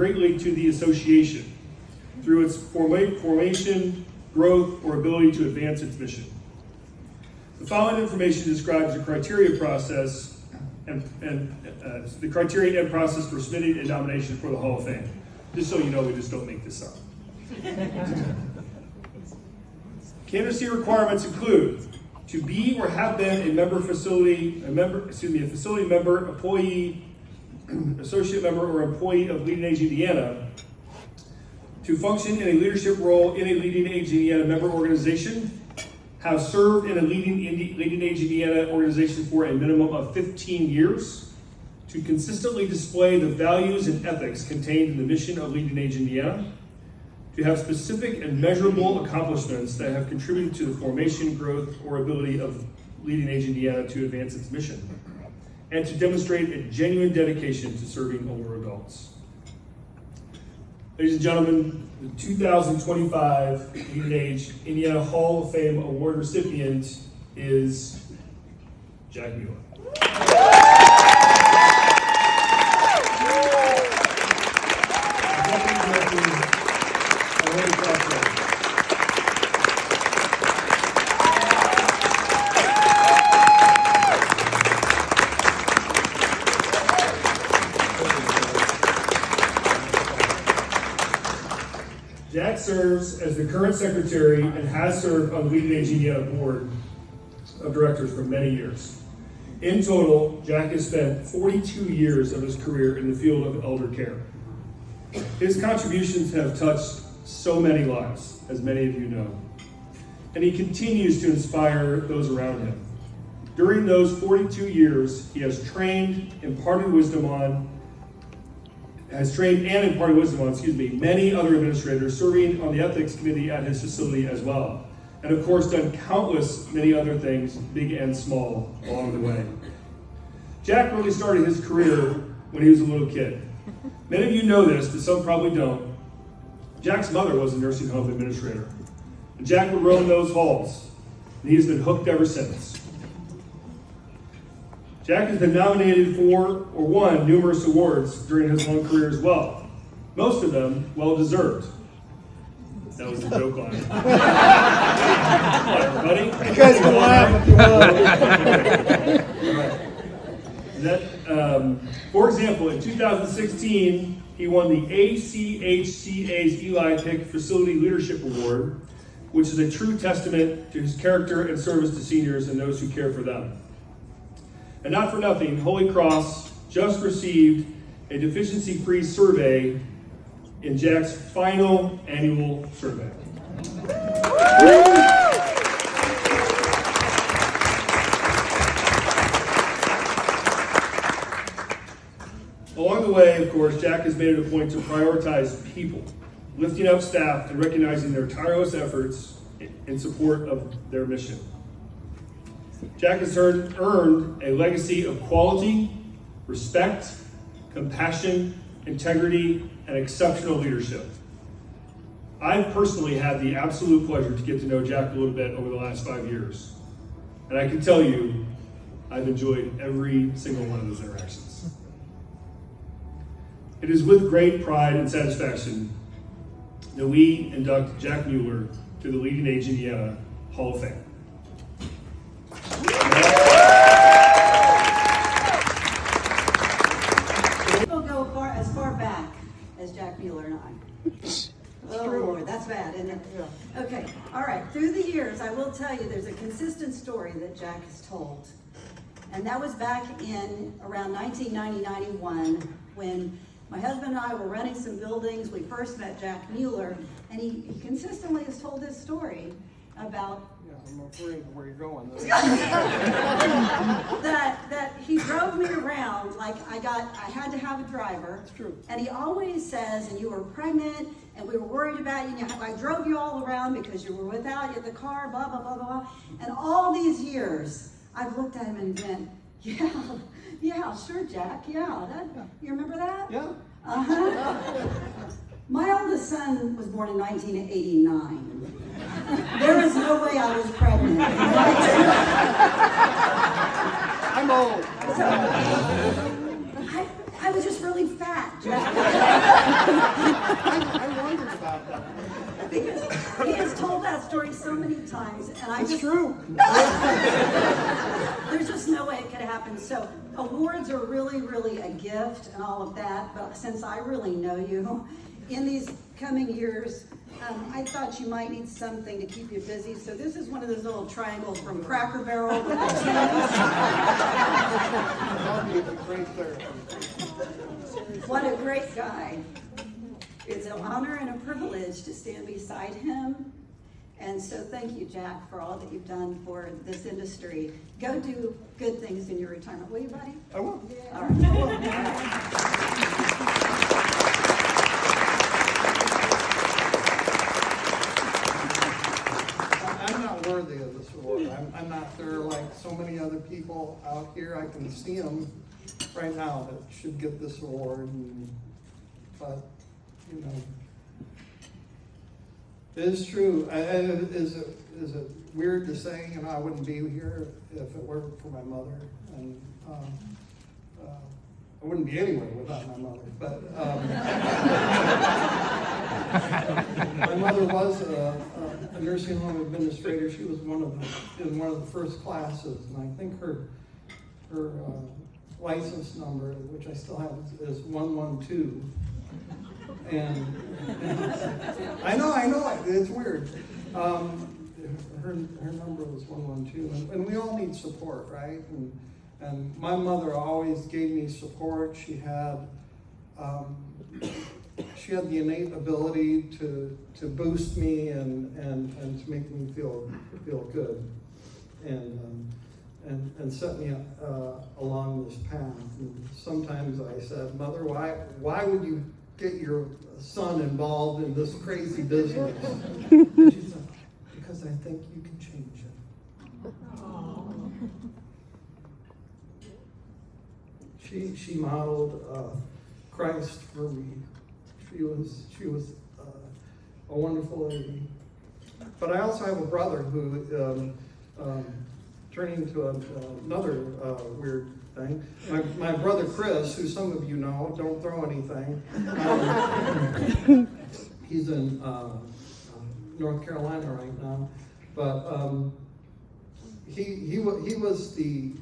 greatly to the association through its formation, growth, or ability to advance its mission. The following information describes the criteria process and the criteria and process for submitting a nomination for the Hall of Fame. Just so you know, we just don't make this up. Candidacy requirements include to be or have been a facility member, employee, associate member, or employee of LeadingAge Indiana, to function in a leadership role in a LeadingAge Indiana member organization, have served in a LeadingAge Indiana organization for a minimum of 15 years, to consistently display the values and ethics contained in the mission of LeadingAge Indiana, to have specific and measurable accomplishments that have contributed to the formation, growth, or ability of LeadingAge Indiana to advance its mission, and to demonstrate a genuine dedication to serving older adults. Ladies and gentlemen, the 2025 LeadingAge Indiana Hall of Fame Award recipient is Jack Mueller. Jack serves as the current secretary and has served on the LeadingAge Indiana Board of Directors for many years. In total, Jack has spent 42 years of his career in the field of elder care. His contributions have touched so many lives, as many of you know, and he continues to inspire those around him. During those 42 years, he has trained and imparted wisdom on many other administrators, serving on the ethics committee at his facility as well. And of course, done countless many other things, big and small, along the way. Jack really started his career when he was a little kid. Many of you know this, but some probably don't. Jack's mother was a nursing home administrator. And Jack would roam those halls, and he's been hooked ever since. Jack has been nominated for or won numerous awards during his long career as well. Most of them well-deserved. That was a joke line. Come on, everybody. You guys can laugh if you want. For example, in 2016, he won the ACHCA's Eli Pick Facility Leadership Award, which is a true testament to his character and service to seniors and those who care for them. And not for nothing, Holy Cross just received a deficiency-free survey in Jack's final annual survey. Along the way, of course, Jack has made it a point to prioritize people, lifting up staff and recognizing their tireless efforts in support of their mission. Jack has earned a legacy of quality, respect, compassion, integrity, and exceptional leadership. I've personally had the absolute pleasure to get to know Jack a little bit over the last 5 years. And I can tell you, I've enjoyed every single one of those interactions. It is with great pride and satisfaction that we induct Jack Mueller to the LeadingAge Indiana Hall of Fame. People go as far back as Jack Mueller and I. Oh Lord, that's bad, isn't it? Yeah. Okay, all right. Through the years, I will tell you there's a consistent story that Jack has told. And that was back in around 1990-91 when my husband and I were renting some buildings. We first met Jack Mueller, and he consistently has told this story about I'm afraid of where you're going. that he drove me around like I had to have a driver. That's true. And he always says, and you were pregnant, and we were worried about you. I drove you all around because you were without the car, blah, blah, blah, blah. And all these years, I've looked at him and went, yeah, sure, Jack, yeah. You remember that? Yeah. Uh-huh. My oldest son was born in 1989. There is no way I was pregnant. I'm old. So, I was just really fat I wondered about that. Because he has told that story so many times, and I It's just, true. there's just no way it could happen. So awards are really, really a gift and all of that, but since I really know you, in these coming years, I thought you might need something to keep you busy. So this is one of those little triangles from Cracker Barrel with the tins. I'll be a great therapist. What a great guy. It's an honor and a privilege to stand beside him. And so thank you, Jack, for all that you've done for this industry. Go do good things in your retirement. Will you, buddy? I will. All right. I'm not worthy of this award. I'm not there like so many other people out here. I can see them right now that should get this award. But, you know, it is true. Is it weird to say, you know, I wouldn't be here if it weren't for my mother? And I wouldn't be anywhere without my mother. But my mother was a nursing home administrator. She was in one of the first classes, and I think her license number, which I still have, is 112. And I know, it's weird. Her number was 112, and we all need support, right? And my mother always gave me support. She had the innate ability to boost me and to make me feel good, and set me along this path. And sometimes I said, "Mother, why would you get your son involved in this crazy business?" And she said, "Because I think you can change it." She modeled Christ for me. She was a wonderful lady. But I also have a brother who, turning to another weird thing, my brother Chris, who some of you know, don't throw anything. He's in North Carolina right now, but he was the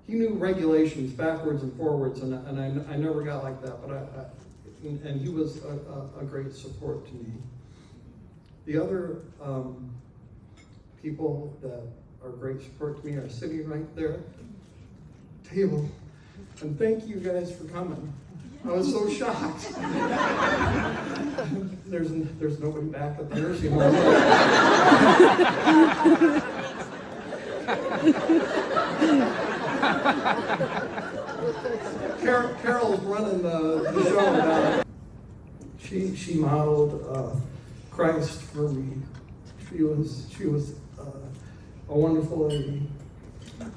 he knew regulations backwards and forwards, and I never got like that, but and he was a great support to me. The other people that are great support to me are sitting right there at the table, and thank you guys for coming. I was so shocked. There's nobody back at the nursing home. Carol's running the show now. She modeled Christ for me. She was a wonderful lady.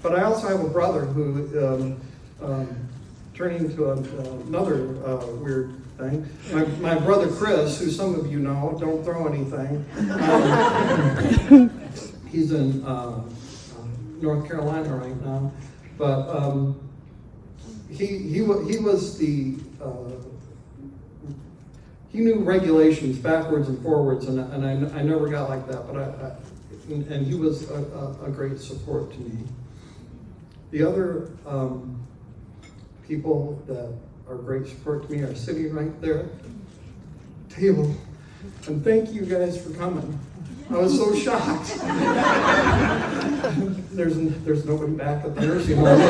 But I also have a brother who, turning to another weird thing, my brother Chris, who some of you know, don't throw anything. He's in North Carolina right now, but he was the he knew regulations backwards and forwards, and I never got like that, but and he was a great support to me. The other people that are great support to me are sitting right there at the table, and thank you guys for coming. I was so shocked. There's nobody back at the nursing home.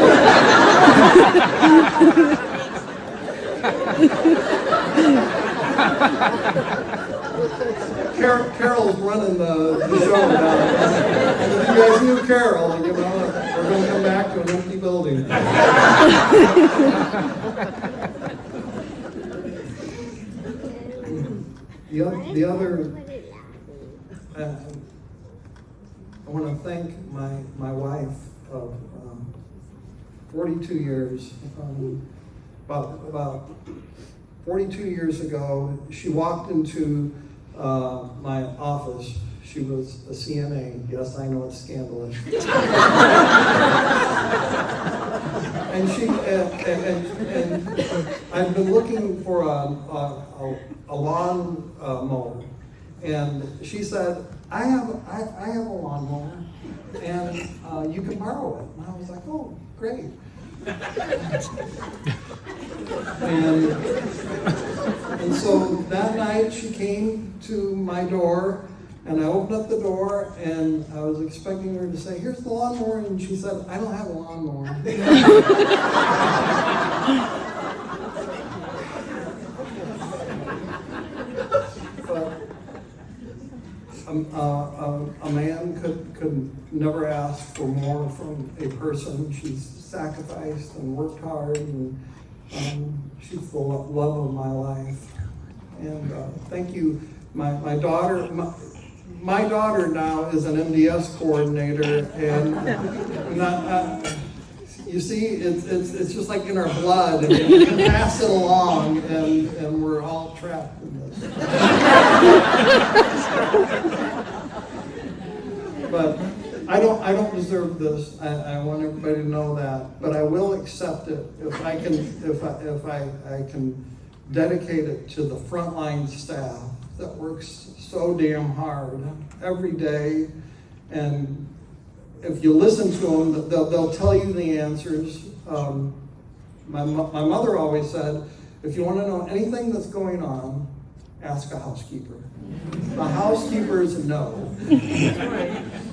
Carol's running the show now. And if you guys knew Carol, you know, we're going to come back to an empty building. The other, I want to thank my wife of 42 years. About 42 years ago, she walked into my office. She was a CNA. Yes, I know it's scandalous. and I've been looking for a lawn mower, and she said, I have a lawnmower, and you can borrow it. And I was like, oh, great. And so that night she came to my door, and I opened up the door, and I was expecting her to say, here's the lawnmower, and she said, I don't have a lawnmower. But a man could never ask for more from a person. She's sacrificed and worked hard, and she's the love of my life. And thank you, my daughter. My daughter now is an MDS coordinator, and you see, it's just like in our blood, and we can pass it along, and we're all trapped in this. But I don't deserve this. I want everybody to know that, but I will accept it if I can dedicate it to the frontline staff that works so damn hard every day. And if you listen to them, they'll tell you the answers. My mother always said, if you want to know anything that's going on, ask a housekeeper. The housekeepers know.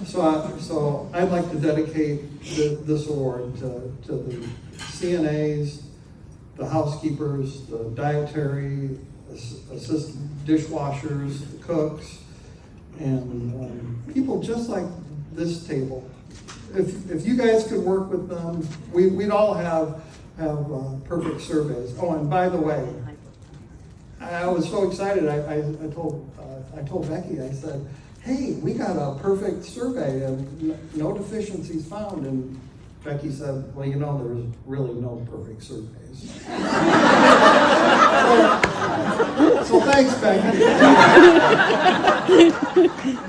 So I'd like to dedicate this award to the CNAs, the housekeepers, the dietary assistant dishwashers, the cooks, and people just like this table. If you guys could work with them, we'd all have perfect surveys. Oh, and by the way, I was so excited. I told Becky, I said, hey, we got a perfect survey and no deficiencies found. And Becky said, well, there's really no perfect surveys. So thanks, Becky.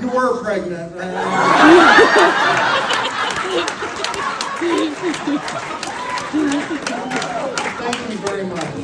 You were pregnant. Thank you very much.